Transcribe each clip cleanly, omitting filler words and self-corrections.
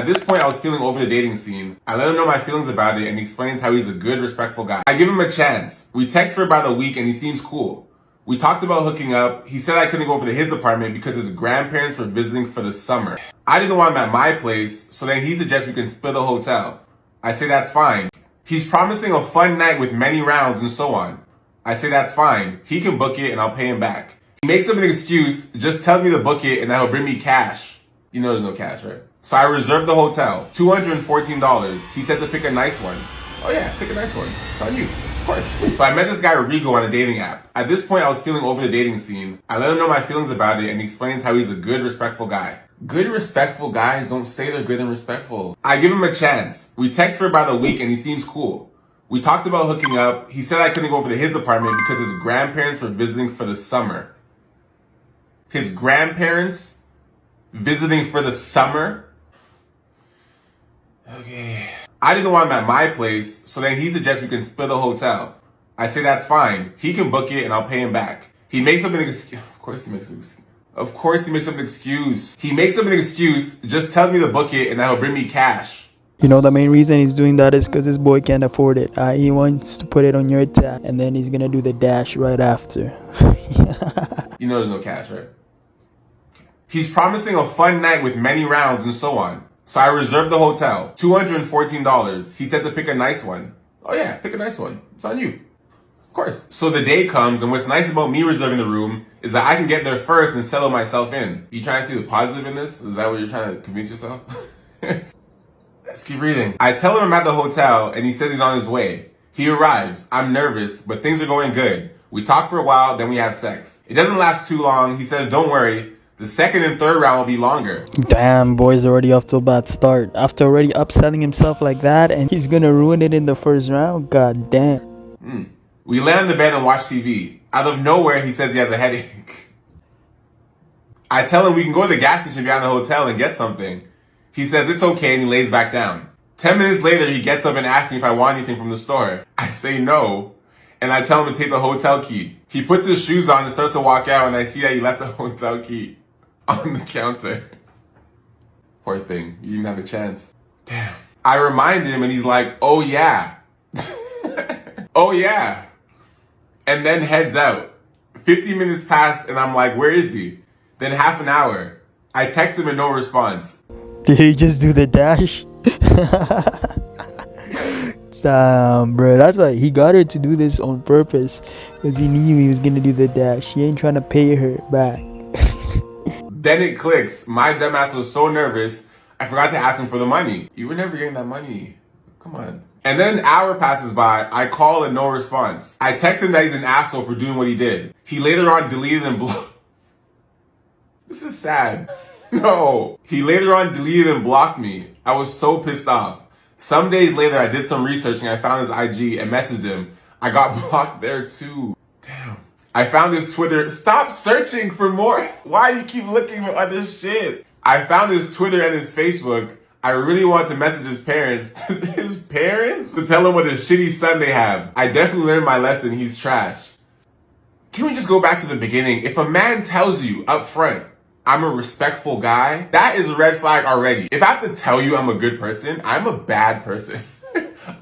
At this point, I was feeling over the dating scene. I let him know my feelings about it and he explains how he's a good, respectful guy. I give him a chance. We text for about a week and he seems cool. We talked about hooking up. He said I couldn't go over to his apartment because his grandparents were visiting for the summer. I didn't want him at my place, so then he suggests we can split a hotel. I say that's fine. He's promising a fun night with many rounds and so on. I say that's fine. He can book it and I'll pay him back. He makes up an excuse, just tells me to book it and that he'll bring me cash. You know there's no cash, right? So I reserved the hotel, $214. He said to pick a nice one. Oh yeah, pick a nice one. It's on you, of course. So I met this guy Rigo on a dating app. At this point, I was feeling over the dating scene. I let him know my feelings about it and he explains how he's a good, respectful guy. Good, respectful guys don't say they're good and respectful. I give him a chance. We text for about a week and he seems cool. We talked about hooking up. He said I couldn't go over to his apartment because his grandparents were visiting for the summer. His grandparents visiting for the summer? Okay. I didn't want him at my place, so then he suggests we can split a hotel. I say that's fine. He can book it and I'll pay him back. He makes up an excuse. Of course he makes an excuse. Of course he makes up an excuse. He makes up an excuse, just tells me to book it and that he'll bring me cash. You know, the main reason he's doing that is because this boy can't afford it. He wants to put it on your tab and then he's gonna do the dash right after. You know there's no cash, right? He's promising a fun night with many rounds and so on. So I reserved the hotel, $214. He said to pick a nice one. Oh yeah, pick a nice one. It's on you. Of course. So the day comes, and what's nice about me reserving the room is that I can get there first and settle myself in. You trying to see the positive in this? Is that what you're trying to convince yourself? Let's keep reading. I tell him I'm at the hotel, and he says he's on his way. He arrives. I'm nervous, but things are going good. We talk for a while, then we have sex. It doesn't last too long. He says, don't worry. The second and third round will be longer. Damn, boy's already off to a bad start. After already upselling himself like that, and he's gonna ruin it in the first round? God damn. We lay on the bed and watch TV. Out of nowhere, he says he has a headache. I tell him we can go to the gas station behind the hotel and get something. He says it's okay and he lays back down. 10 minutes later, he gets up and asks me if I want anything from the store. I say no, and I tell him to take the hotel key. He puts his shoes on and starts to walk out, and I see that he left the hotel key on the counter. Poor thing, you didn't have a chance. Damn. I remind him and he's like, oh yeah. Oh yeah. And then heads out. 50 minutes pass and I'm like, where is he? Then half an hour. I text him and no response. Did he just do the dash? Damn, bro. That's why he got her to do this on purpose. Because he knew he was going to do the dash. He ain't trying to pay her back. Then it clicks. My dumbass was so nervous, I forgot to ask him for the money. You were never getting that money. Come on. And then an hour passes by. I call and no response. I text him that he's an asshole for doing what he did. He later on deleted and blocked. This is sad. No. He later on deleted and blocked me. I was so pissed off. Some days later, I did some research and I found his IG and messaged him. I got blocked there too. Damn. I found his Twitter. Stop searching for more. Why do you keep looking for other shit? I found his Twitter and his Facebook. I really want to message his parents. His parents? To tell him what a shitty son they have. I definitely learned my lesson. He's trash. Can we just go back to the beginning? If a man tells you up front, I'm a respectful guy, that is a red flag already. If I have to tell you I'm a good person, I'm a bad person.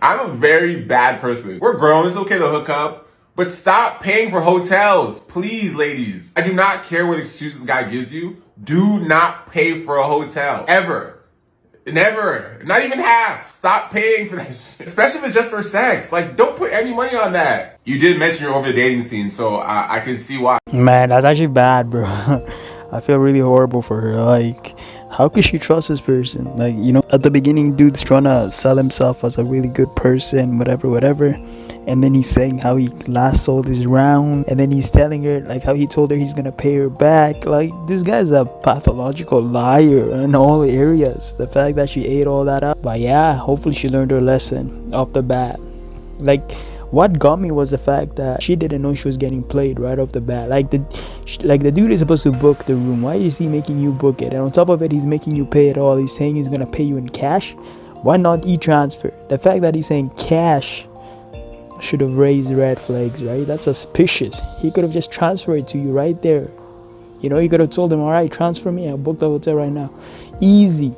I'm a very bad person. We're grown. It's okay to hook up. But stop paying for hotels. Please, ladies. I do not care what excuses guy gives you. Do not pay for a hotel. Ever. Never. Not even half. Stop paying for that shit. Especially if it's just for sex. Like, don't put any money on that. You did mention you're over the dating scene, so I can see why. Man, that's actually bad, bro. I feel really horrible for her. Like, how could she trust this person? Like, you know, at the beginning, dude's trying to sell himself as a really good person, whatever. And then he's saying how he last sold his round. And then he's telling her, like, how he told her he's going to pay her back. Like, this guy's a pathological liar in all areas. The fact that she ate all that up. But yeah, hopefully she learned her lesson off the bat. Like, what got me was the fact that she didn't know she was getting played right off the bat. Like the dude is supposed to book the room. Why is he making you book it? And on top of it, he's making you pay it all. He's saying he's going to pay you in cash. Why not e-transfer? The fact that he's saying cash should have raised red flags, right? That's suspicious. He could have just transferred it to you right there. You know, you could have told him, all right, transfer me. I'll book the hotel right now. Easy.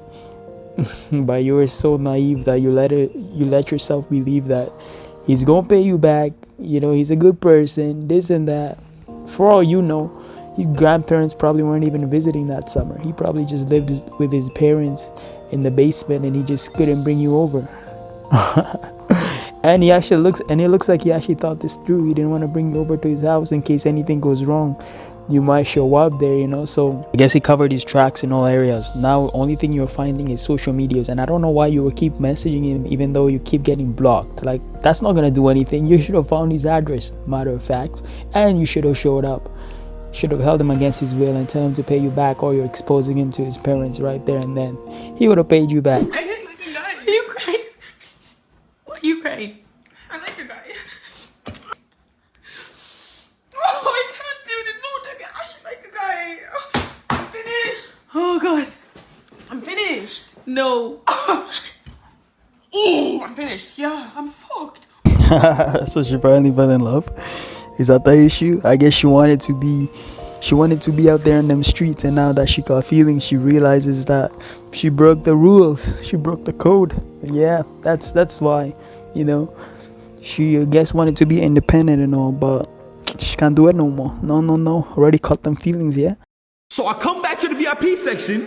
But you were so naive that you let yourself believe that he's gonna pay you back. He's a good person, this and that. For all you know, his grandparents probably weren't even visiting that summer. He probably just lived with his parents in the basement, and he just couldn't bring you over. And it looks like he actually thought this through. He didn't want to bring you over to his house in case anything goes wrong. You might show up there. So I guess he covered his tracks in all areas. Now, only thing you're finding is social medias, and I don't know why you will keep messaging him even though you keep getting blocked. Like, that's not gonna do anything. You should have found his address, matter of fact, and you should have showed up. Should have held him against his will and tell him to pay you back, or you're exposing him to his parents right there and then. He would have paid you back. I hate like a guy. Why you crying? Why you crying? I like a guy. Oh, I can't do this. No, nigga. I should like a guy. I'm finished. Oh, God. I'm finished. No. Oh, I'm finished. Yeah, I'm fucked. So she finally fell in love. Is that the issue? I guess she wanted to be out there in them streets, and now that she got feelings, she realizes that she broke the rules. She broke the code. Yeah, that's why, she I guess wanted to be independent and all, but she can't do it no more. No. Already caught them feelings, yeah. So I come back to the VIP section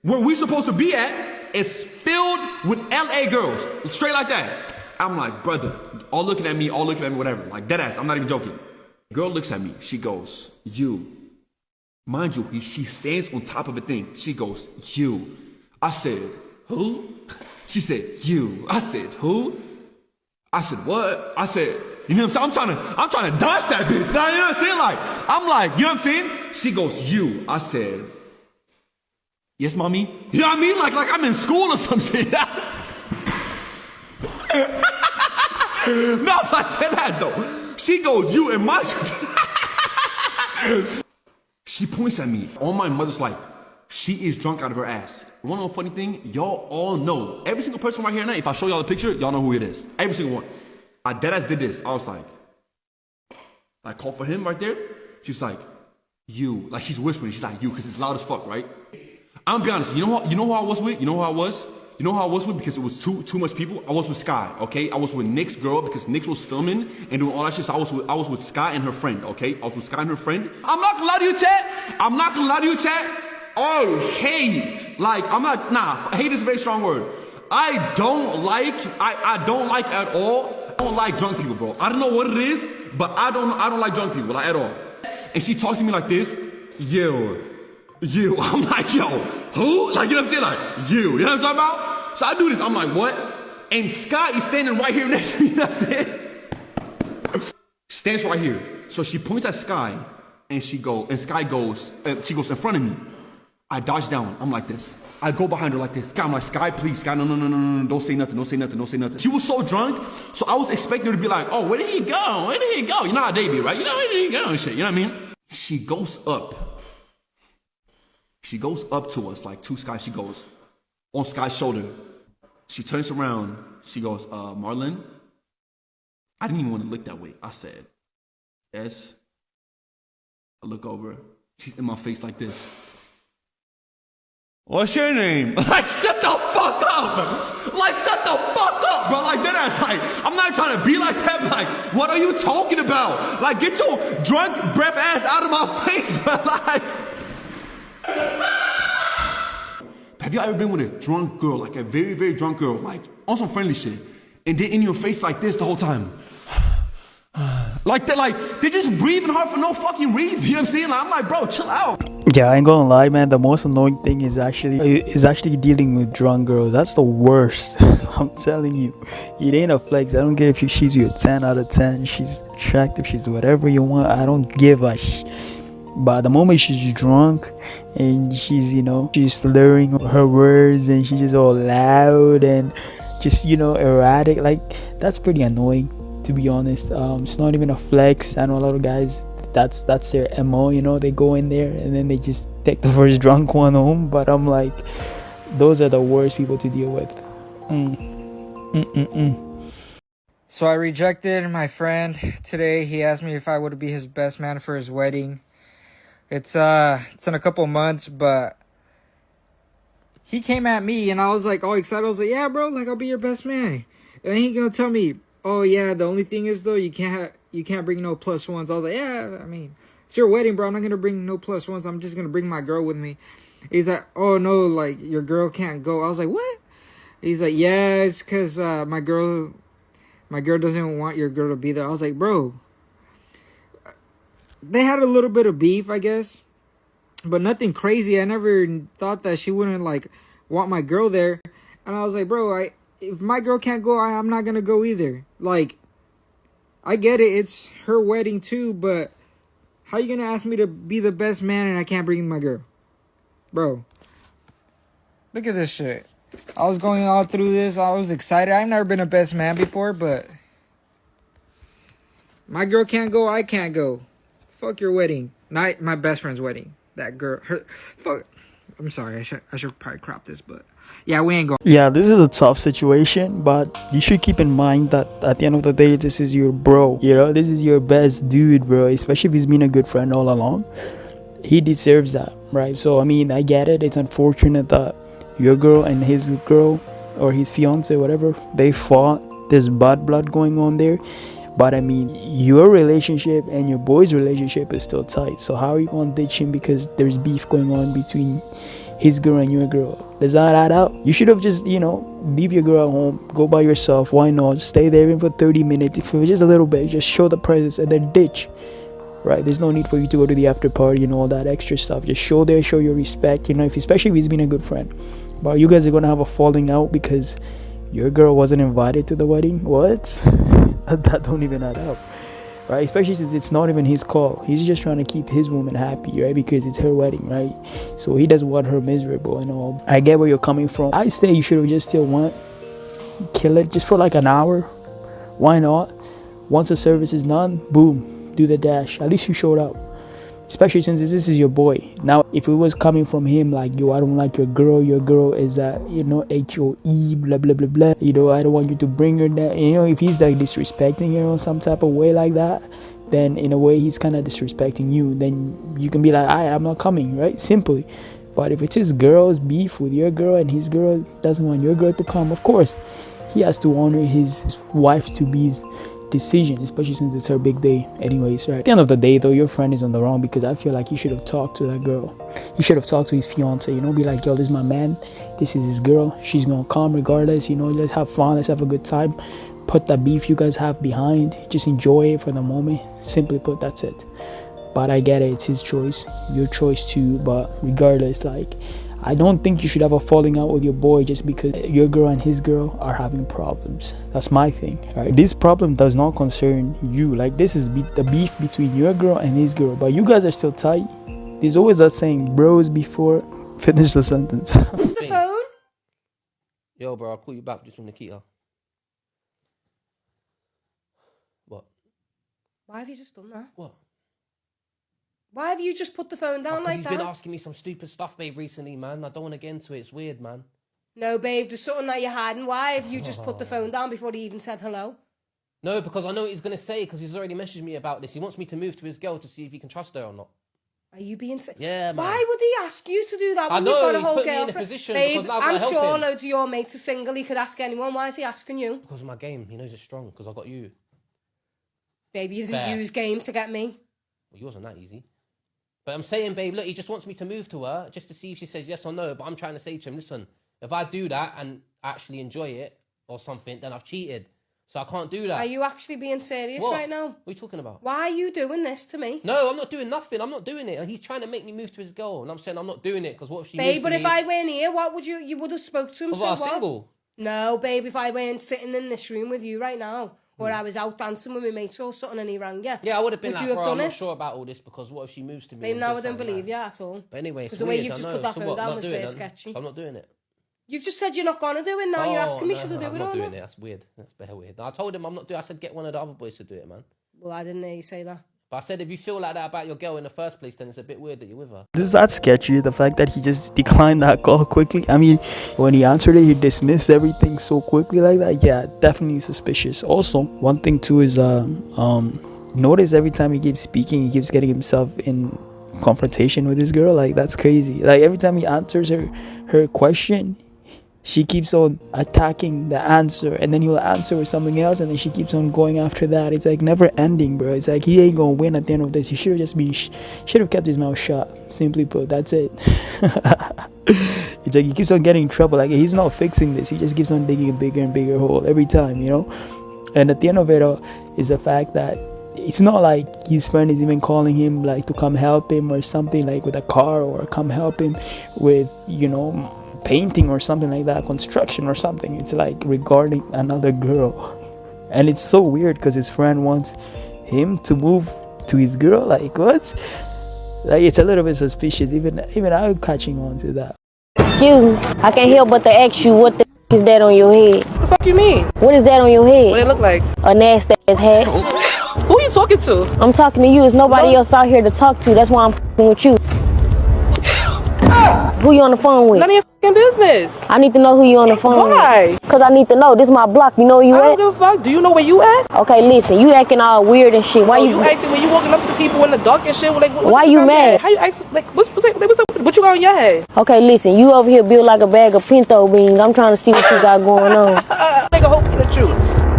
where we supposed to be at. It's filled with LA girls, straight like that. I'm like, brother, all looking at me, whatever. Like, dead ass, I'm not even joking. Girl looks at me, she goes, you. Mind you, she stands on top of a thing. She goes, you. I said, who? She said, you. I said, who? I said, what? I said, you know what I'm saying? I'm trying to dodge that bitch. Now, you know what I'm saying? Like, I'm like, you know what I'm saying? She goes, you. I said, yes, mommy. You know what I mean? Like I'm in school or some shit. No, like that ass though. She goes, you, and my she points at me on my mother's life. She is drunk out of her ass. You wanna know a funny thing? Y'all all know. Every single person right here now, if I show y'all the picture, y'all know who it is. Every single one. I deadass did this. I was like, I called for him right there. She's like, you. Like, she's whispering. She's like, you, because it's loud as fuck, right? I'm gonna be honest. You know who I was with? You know who I was? You know who I was with? Because it was too much people. I was with Sky, okay? I was with Nick's girl because Nick was filming and doing all that shit. So I was with Sky and her friend, okay? I was with Sky and her friend. I'm not gonna lie to you, chat. I hate. Like, hate is a very strong word. I don't like at all. I don't like drunk people, bro. I don't know what it is, but I don't like drunk people, like, at all. And she talks to me like this, you. I'm like, yo, who? Like, you know what I'm saying? Like, you know what I'm talking about? So I do this, I'm like, what? And Sky is standing right here next to me, you know what I'm saying? Stands right here. So she points at Sky, and Sky goes, she goes in front of me. I dodge down, I'm like this. I go behind her like this. I'm like, Sky, please, Sky, no, don't say nothing. She was so drunk, so I was expecting her to be like, oh, where did he go? You know how they be, right? You know, where did he go and shit, you know what I mean? She goes up to us, like, to Sky. She goes on Sky's shoulder. She turns around. She goes, Marlon? I didn't even want to look that way. I said, yes. I look over. She's in my face like this. What's your name? Like, shut the fuck up! Like, shut the fuck up, bro! Like, that ass, like, I'm not trying to be like that, but like, what are you talking about? Like, get your drunk breath ass out of my face, bro! Like, have you ever been with a drunk girl, like a very, very drunk girl, like, on some friendly shit, and they're in your face like this the whole time? Like, they're just breathing hard for no fucking reason, you know what I'm saying? Like, I'm like, bro, chill out. Yeah, I ain't gonna lie, man. The most annoying thing is actually dealing with drunk girls. That's the worst. I'm telling you, it ain't a flex. I don't care if she's you a 10 out of 10. She's attractive. She's whatever you want. I don't give a But the moment she's drunk and she's slurring her words and she's just all loud and just erratic, like, that's pretty annoying, to be honest. It's not even a flex. I know a lot of guys, that's their MO, they go in there and then they just take the first drunk one home. But I'm like, those are the worst people to deal with. So I rejected my friend today. He asked me if I would be his best man for his wedding. It's in a couple months, but he came at me and I was like all excited. I was like, yeah, bro, like I'll be your best man. And he gonna tell me, oh yeah, the only thing is though, you can't bring no plus ones. I was like, yeah, I mean, it's your wedding, bro. I'm not gonna bring no plus ones. I'm just gonna bring my girl with me. He's like, oh no, like your girl can't go. I was like, what? He's like, yeah, it's cause my girl doesn't want your girl to be there. I was like, bro, they had a little bit of beef, I guess, but nothing crazy. I never thought that she wouldn't like want my girl there. And I was like, bro, if my girl can't go, I'm not gonna go either. Like, I get it, it's her wedding too, but how you gonna ask me to be the best man and I can't bring my girl? Bro, look at this shit. I was going all through this. I was excited. I've never been a best man before, but my girl can't go, I can't go. Fuck your wedding. Not my best friend's wedding. That girl, fuck. I'm sorry, I should probably crop this, but yeah, we ain't going. Yeah, this is a tough situation, but you should keep in mind that at the end of the day, this is your bro. You know, this is your best dude, bro. Especially if he's been a good friend all along. He deserves that, right? So, I mean, I get it. It's unfortunate that your girl and his girl or his fiance, whatever, they fought. There's bad blood going on there. But I mean, your relationship and your boy's relationship is still tight. So how are you going to ditch him because there's beef going on between his girl and your girl? Does that add up? You should have just, leave your girl at home, go by yourself. Why not? Stay there even for 30 minutes, for just a little bit. Just show the presence and then ditch. Right, there's no need for you to go to the after party and all that extra stuff. Just show your respect, especially if he's been a good friend. But you guys are gonna have a falling out because your girl wasn't invited to the wedding. What? That don't even add up, right? Especially since it's not even his call. He's just trying to keep his woman happy, right? Because it's her wedding, right? So he doesn't want her miserable and all. I get where you're coming from. I say you should have just kill it just for like an hour. Why not? Once the service is done, boom. Do the dash. At least you showed up, especially since this is your boy. Now if it was coming from him like, yo, I don't like your girl is HOE blah blah blah blah, I don't want you to bring her there, if he's like disrespecting her in some type of way like that, then in a way he's kind of disrespecting you. Then you can be like, I'm not coming, right? Simply. But if it's his girl's beef with your girl and his girl doesn't want your girl to come, of course he has to honor his wife's to be's decision, especially since it's her big day anyways, right? At the end of the day though, your friend is on the wrong because I feel like he should have talked to that girl. He should have talked to his fiance, be like, yo, this is my man, this is his girl, she's gonna come regardless, let's have fun, let's have a good time. Put that beef you guys have behind, just enjoy it for the moment. Simply put, that's it. But I get it, it's his choice, your choice too. But regardless, like, I don't think you should have a falling out with your boy just because your girl and his girl are having problems. That's my thing, right? This problem does not concern you. Like, this is the beef between your girl and his girl, but you guys are still tight. There's always that saying, bros before. Finish the sentence. What's the phone? Yo, bro, I'll call you back just from Nikita. What? Why have you just done that? What? Why have you just put the phone down like he's that? He's been asking me some stupid stuff, babe, recently, man. I don't want to get into it. It's weird, man. No, babe, there's something that you're hiding. Why have you just put the phone down before he even said hello? No, because I know what he's going to say, because he's already messaged me about this. He wants me to move to his girl to see if he can trust her or not. Are you being sick? Yeah, man. Why would he ask you to do that when I know, you've got a he's whole put me in a girlfriend? position Babe, because I've got to I'm help sure him. loads of your mates are single. He could ask anyone. Why is he asking you? Because of my game. He knows it's strong, because I got you. Baby, you didn't use game to get me. Well, yours wasn't that easy. But I'm saying, babe, look, he just wants me to move to her just to see if she says yes or no. But I'm trying to say to him, listen, if I do that and actually enjoy it or something, then I've cheated. So I can't do that. Are you actually being serious right now? What are you talking about? Why are you doing this to me? No, I'm not doing nothing. I'm not doing it. He's trying to make me move to his girl. And I'm saying I'm not doing it because what if she Babe, moves but to if me? I weren't here, what would you would have spoke to him? What, So about what? single? No, babe, if I weren't sitting in this room with you right now, or I was out dancing with my mates or something and he rang you. Yeah, I would have been Would like, you have bro, done I'm it? not sure about all this because what if she moves to me? Babe, and now I does don't something believe like you at all. But anyway, because it's the way weird, you've I just know. put that So phone what, down not was doing very it, sketchy. I'm not doing it. You've just said you're not going to do it. Now you're asking me should I do it I'm or not doing not? it. That's weird. That's very weird. I told him I'm not doing it. I said get one of the other boys to do it, man. Well, I didn't hear you say that. But I said if you feel like that about your girl in the first place, then it's a bit weird that you're with her. Is that sketchy? The fact that he just declined that call quickly. I mean, when he answered it, he dismissed everything so quickly like that. Yeah, definitely suspicious. Also, one thing too is notice every time he keeps speaking, he keeps getting himself in confrontation with this girl. Like, that's crazy. Like, every time he answers her question, she keeps on attacking the answer, and then he'll answer with something else, and then she keeps on going after that. It's like never ending, bro. It's like he ain't gonna win at the end of this. He should have just been should have kept his mouth shut. Simply put, that's it. It's like he keeps on getting in trouble. Like, he's not fixing this. He just keeps on digging a bigger and bigger hole every time, you know. And at the end of it all is the fact that it's not like his friend is even calling him like to come help him or something, like with a car, or come help him with, you know, painting or something like that, construction or something. It's like regarding another girl. And it's so weird because his friend wants him to move to his girl. Like, what? Like, it's a little bit suspicious. Even I'm catching on to that. Excuse me, I can't help but to ask you, what the is that on your head? What the fuck you mean? What is that on your head? What it look like? A nasty ass hat. Who are you talking to? I'm talking to you. There's nobody else out here to talk to. That's why I'm f***ing with you. Who you on the phone with? None of your fucking business. I need to know who you on the phone Why? with. Because I need to know. This is my block. You know where you I at? don't give a fuck. Do you know where you at? Okay, listen. You acting all weird and shit. Why You acting when you walking up to people in the dark and shit. Like, Why you mad? How you act? Like, what's up? What you got on your head? Okay, listen. You over here built like a bag of pinto beans. I'm trying to see what you got going on. Like a whole Pikachu.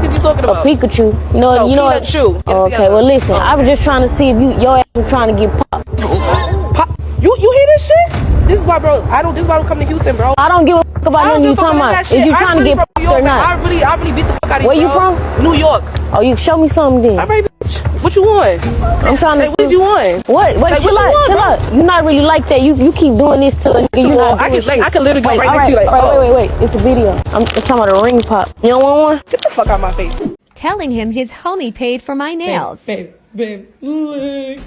What you talking about? A Pikachu. You know what? Pikachu. Okay, well listen. I was just trying to see if your ass was trying to get popped. Pop. You hear this shit? This is why, bro. This is why I don't come to Houston, bro. I don't give a fuck about nothing you talking about. Is you trying to get popped or not? I really beat the fuck out of you. Where you bro. from? New York. Oh, you show me something then. All right, bitch. What you want? I'm trying to Hey, what you want? What? Wait, Like, chill what you out, want, chill bro? out. You not really like that. You keep doing this to a nigga. You not I doing can, like, shit. I can literally go Wait, right all next to you, like, oh. wait. It's a video. I'm talking about a ring pop. You don't want one? Get the fuck out of my face. Telling him his homie paid for my nails. Babe, look.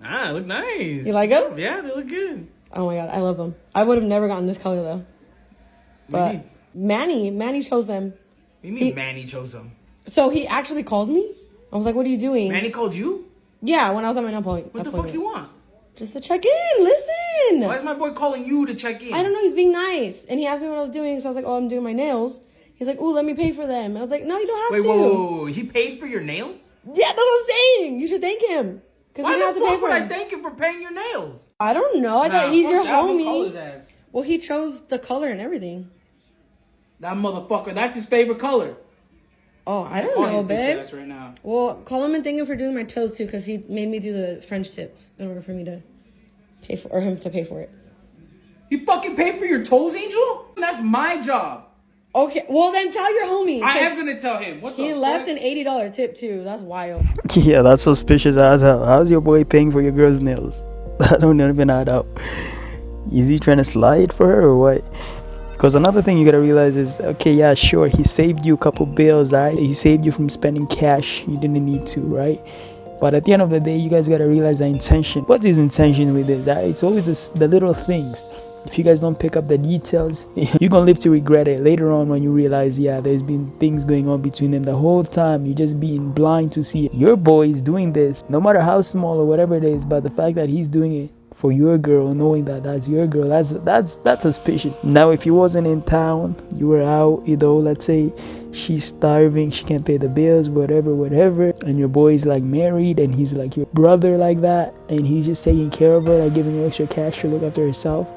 Ah, look nice. You like them? Yeah, they look good. Oh my god, I love them. I would have never gotten this color though. But Manny chose them. What do you mean Manny chose them? So he actually called me. I was like, "What are you doing?" Manny called you? Yeah, when I was at my appointment. What the fuck you want? Just to check in. Listen. Why is my boy calling you to check in? I don't know. He's being nice, and he asked me what I was doing. So I was like, "Oh, I'm doing my nails." He's like, "Oh, let me pay for them." And I was like, "No, you don't have to." Whoa. He paid for your nails? Yeah, that's what I'm saying. You should thank him. Why the fuck would I thank you for paying your nails? I don't know. I thought he's your homie. His ass. Well, he chose the color and everything. That motherfucker, that's his favorite color. Oh, I don't know, babe. Right now. Well, call him and thank him for doing my toes too, because he made me do the French tips in order for me to pay for, or him to pay for it. He fucking paid for your toes, Angel? That's my job. Okay, well then tell your homie. I am gonna tell him. What the He left an $80 tip too. That's wild. Yeah, that's suspicious as hell. How's your boy paying for your girl's nails? That don't even add up. Is he trying to slide for her or what? Because another thing you gotta realize is, okay, yeah, sure, he saved you a couple bills, right? He saved you from spending cash you didn't need to, right? But at the end of the day, you guys gotta realize the intention. What is intention with this, right? It's always the little things. If you guys don't pick up the details, you're gonna live to regret it later on when you realize, yeah, there's been things going on between them the whole time. You're just being blind to see it. Your boy is doing this, no matter how small or whatever it is, but the fact that he's doing it for your girl, knowing that that's your girl, that's suspicious. Now, if you wasn't in town, you were out, you know, let's say she's starving, she can't pay the bills, whatever, and your boy's like married and he's like your brother like that, and he's just taking care of her, like giving her extra cash to look after herself,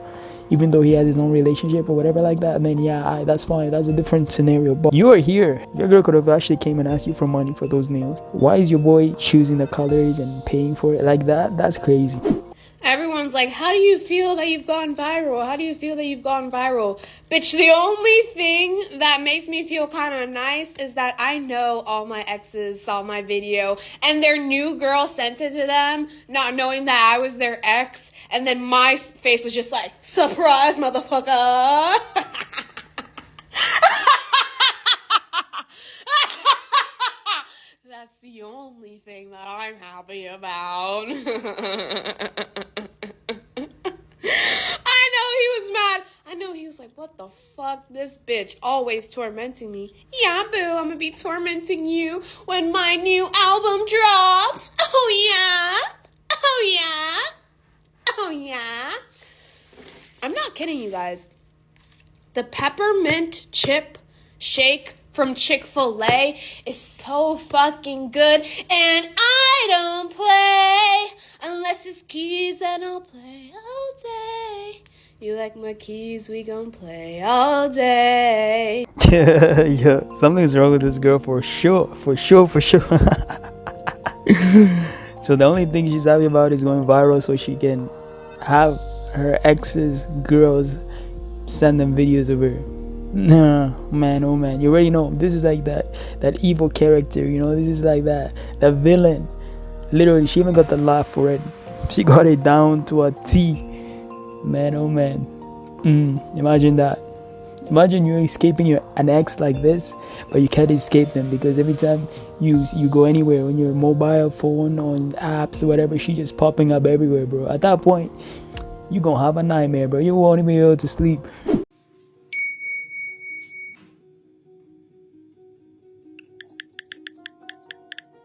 even though he has his own relationship or whatever like that, and then yeah, that's fine, that's a different scenario. But you are here, your girl could have actually came and asked you for money for those nails. Why is your boy choosing the colors and paying for it like that? That's crazy. Everyone's like, how do you feel that you've gone viral? How do you feel that you've gone viral? Bitch, the only thing that makes me feel kind of nice is that I know all my exes saw my video and their new girl sent it to them, not knowing that I was their ex. And then my face was just like, surprise, motherfucker. That's the only thing that I'm happy about. I know he was mad. I know he was like, what the fuck? This bitch always tormenting me. Yeah, boo, I'm gonna be tormenting you when my new album drops. Oh, yeah. Oh, yeah. Oh, yeah. I'm not kidding you guys. The peppermint chip shake from Chick-fil-A is so fucking good. And I don't play unless it's keys, and I'll play all day. You like my keys, we gon' play all day. Yeah, something's wrong with this girl for sure. So the only thing she's happy about is going viral so she can have her ex's girls send them videos of her. Nah, man, oh man, you already know this is like that evil character, you know. This is like that villain. Literally, she even got the laugh for it. She got it down to a T. Man, oh man. Imagine that. Imagine you escaping an ex like this, but you can't escape them because every time you go anywhere on your mobile phone, on apps, whatever, she just popping up everywhere, bro. At that point, you gonna have a nightmare, bro. You won't even be able to sleep.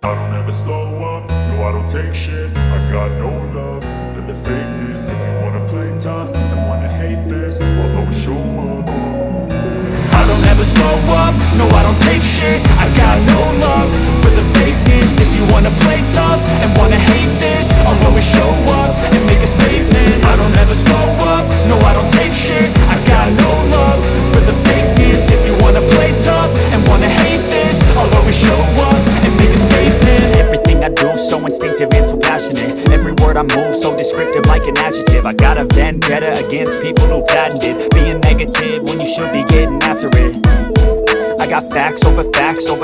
I don't ever slow up, no I don't take shit. I got no love for the fakeness. If you wanna play tough and wanna hate this, I'll always show up. I don't ever slow up, no I don't take shit. I got no love for the fakeness. If you wanna play tough and wanna hate this, I'll always show up and make a statement. I don't ever slow up, no I don't take shit. I got no love for the fakeness. If you wanna play tough and wanna hate this, I'll always show up and make a statement. Everything I do so instinctive and so passionate. Every word I move so descriptive like an adjective. I got a vendetta against people who patented being negative when you should be getting after it. I got facts over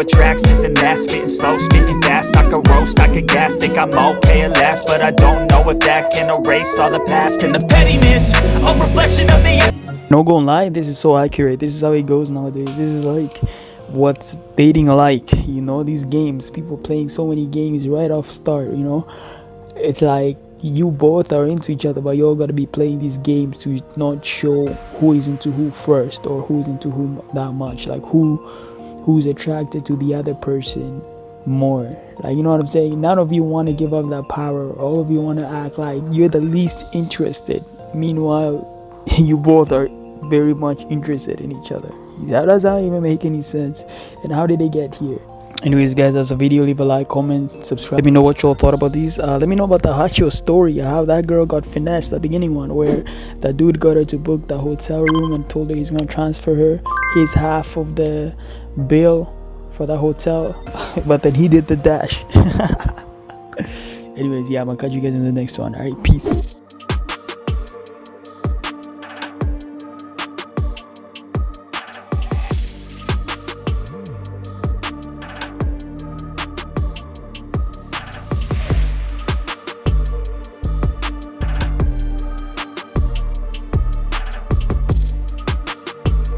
tracks, this and that. Spitting slow, spitting fast, I could roast, I could gas. Think I'm okay at last, but I don't know if that can erase all the past. And the pettiness, a reflection of the... No gonna lie, this is so accurate. This is how it goes nowadays. This is like what's dating like, you know. These games, people playing so many games right off start, you know. It's like you both are into each other, but you all gotta be playing these games to not show who is into who first, or who's into whom that much, like who's attracted to the other person more. Like, you know what I'm saying? None of you want to give up that power. All of you want to act like you're the least interested. Meanwhile, you both are very much interested in each other. That doesn't even make any sense. And how did they get here? Anyways, guys, that's the video. Leave a like, comment, subscribe. Let me know what y'all thought about these. Let me know about the Hacho story, how that girl got finessed, the beginning one, where that dude got her to book the hotel room and told her he's gonna transfer her his half of the bill for the hotel, but then he did the dash. Anyways, yeah, I'm gonna catch you guys in the next one. All right, peace.